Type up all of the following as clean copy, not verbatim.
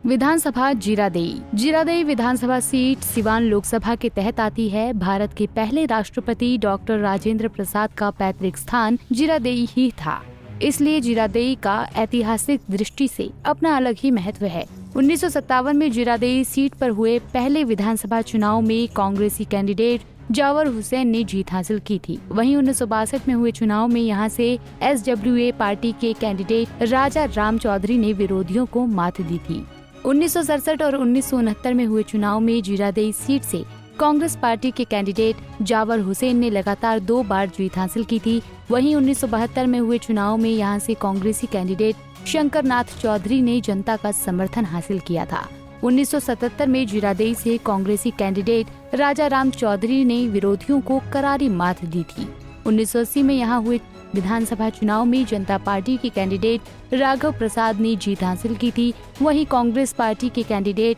विधानसभा जीरादेई विधानसभा seat Siwan Lok Sabha के तहत आती है। भारत के पहले राष्ट्रपति डॉक्टर राजेंद्र प्रसाद का पैतृक स्थान जीरादेई ही था, इसलिए जीरादेई का ऐतिहासिक दृष्टि से अपना अलग ही महत्व है। 1957 में जीरादेई सीट पर हुए पहले विधानसभा चुनाव में कांग्रेसी कैंडिडेट जावर हुसैन ने जीत हासिल की थी। वहीं 1962 में हुए चुनाव में यहां से SWA पार्टी के कैंडिडेट राजा राम चौधरी ने विरोधियों को मात दी थी। 1967 और 1969 में हुए चुनाव में जीरादेई सीट से कांग्रेस पार्टी के कैंडिडेट जावर हुसैन ने लगातार 2 बार जीत हासिल की थी। वहीं 1972 में हुए चुनाव में यहां से कांग्रेसी कैंडिडेट शंकर नाथ चौधरी ने जनता का समर्थन हासिल किया था। 1977 में जीरादेई से कांग्रेसी कैंडिडेट राजा राम चौधरी ने विरोधियों को करारी मात दी थी। 1980 में यहां हुए विधानसभा चुनाव में जनता पार्टी के कैंडिडेट राघव प्रसाद ने जीत हासिल की थी। वहीं कांग्रेस पार्टी के कैंडिडेट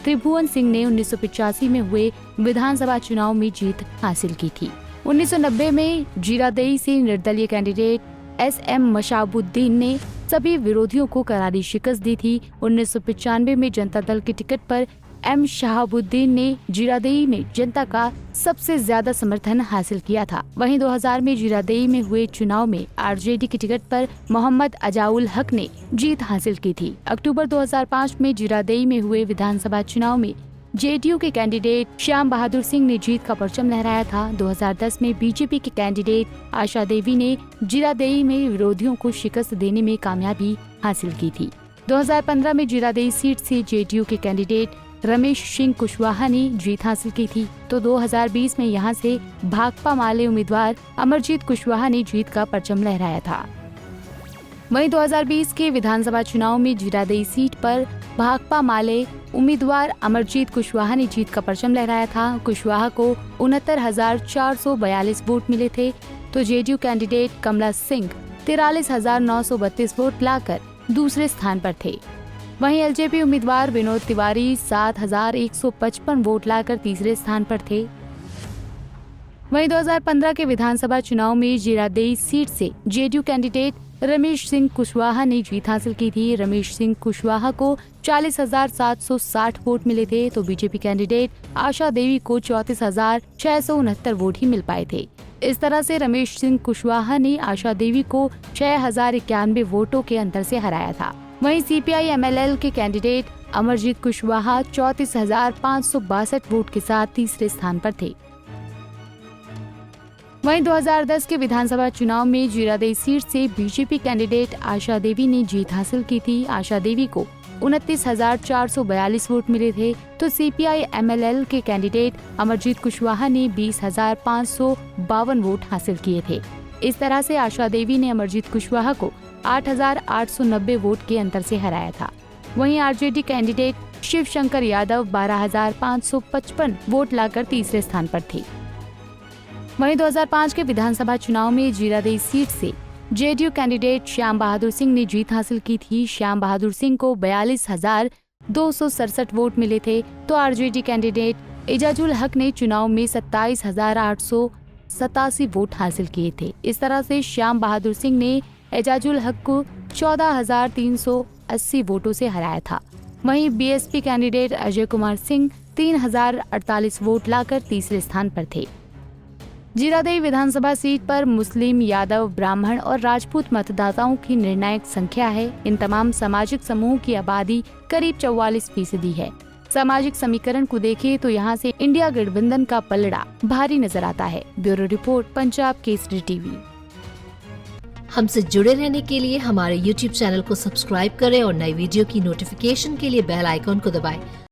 त्रिभुवन सिंह ने 1985 में हुए विधानसभा चुनाव में जीत हासिल की थी। 1990 में जीरादेई से निर्दलीय कैंडिडेट SM मशाबुद्दीन ने सभी विरोधियों को करारी शिकस्त दी थी। 1995 में जनता दल के टिकट पर M शहाबुद्दीन ने जीरादेई में जनता का सबसे ज्यादा समर्थन हासिल किया था। वहीं 2000 में जीरादेई में हुए चुनाव में RJD के टिकट पर मोहम्मद अजाउल हक ने जीत हासिल की थी। अक्टूबर 2005 में जीरादेई में हुए विधानसभा चुनाव में JDU के कैंडिडेट श्याम बहादुर सिंह ने जीत का परचम लहराया था। 2010 में BJP के कैंडिडेट आशा देवी ने जीरादेई में विरोधियों को शिकस्त देने में कामयाबी हासिल की थी। 2015 में जीरादेई सीट से JDU के कैंडिडेट रमेश सिंह कुशवाहा ने जीत हासिल की थी, तो 2020 में यहां से भाकपा माले उम्मीदवार अमरजीत कुशवाहा ने जीत का परचम लहराया था। वहीं 2020 के विधानसभा चुनाव में जीरादेई सीट पर भाकपा माले उम्मीदवार अमरजीत कुशवाहा ने जीत का परचम लहराया था। कुशवाहा को 69,442 वोट मिले थे, तो JDU कैंडिडेट कमला सिंह 43,932 वोट लाकर दूसरे स्थान पर थे। वहीं LJP उम्मीदवार विनोद तिवारी 7,155 वोट लाकर तीसरे स्थान पर थे। वहीं 2015 के विधानसभा चुनाव में जीरादेई सीट से JDU कैंडिडेट रमेश सिंह कुशवाहा ने जीत हासिल की थी। रमेश सिंह कुशवाहा को 40,760 वोट मिले थे, तो BJP कैंडिडेट आशा देवी को 34,669 वोट ही मिल पाए थे। इस तरह से रमेश सिंह कुशवाहा ने आशा देवी को 6,091 वोटों के अंतर से हराया था। वहीं CPI MLL के कैंडिडेट अमरजीत कुशवाहा 34,562 वोट के साथ तीसरे स्थान पर थे। वहीं 2010 के विधानसभा चुनाव में जीरादेई सीट से BJP कैंडिडेट आशा देवी ने जीत हासिल की थी। आशा देवी को 29,442 वोट मिले थे, तो CPI MLL के कैंडिडेट अमरजीत कुशवाहा ने 20,552 वोट हासिल किए थे। इस तरह से आशा देवी ने अमरजीत कुशवाहा को 8,890 वोट के अंतर से हराया था। वहीं RJD candidate Shiv Shankar Yadav 12,555 vote लाकर तीसरे स्थान पर थे। वहीं 2005 के विधानसभा चुनाव में जीरादेई सीट से JDU कैंडिडेट श्याम बहादुर सिंह ने जीत हासिल की थी। श्याम बहादुर सिंह को 42,267 वोट मिले थे, तो RJD कैंडिडेट एजाजुल हक ने चुनाव में 27,887 वोट हासिल किए थे। इस तरह से श्याम बहादुर सिंह ने एजाजुल हक को 14,380 वोटों से हराया था। वहीं BSP candidate Ajay Kumar Singh 3,048 vote लाकर तीसरे स्थान पर थे। जीरादेई विधानसभा सीट पर मुस्लिम, यादव, ब्राह्मण और राजपूत मतदाताओं की निर्णायक संख्या है। इन तमाम सामाजिक समूह की आबादी करीब 44% है। सामाजिक समीकरण को देखें तो यहाँ से इंडिया गठबंधन का पलड़ा भारी नजर आता है। Bureau report, Punjab Kesari TV. हमसे जुड़े रहने के लिए हमारे YouTube चैनल को सब्सक्राइब करें और नई वीडियो की नोटिफिकेशन के लिए बेल आइकॉन को दबाएं।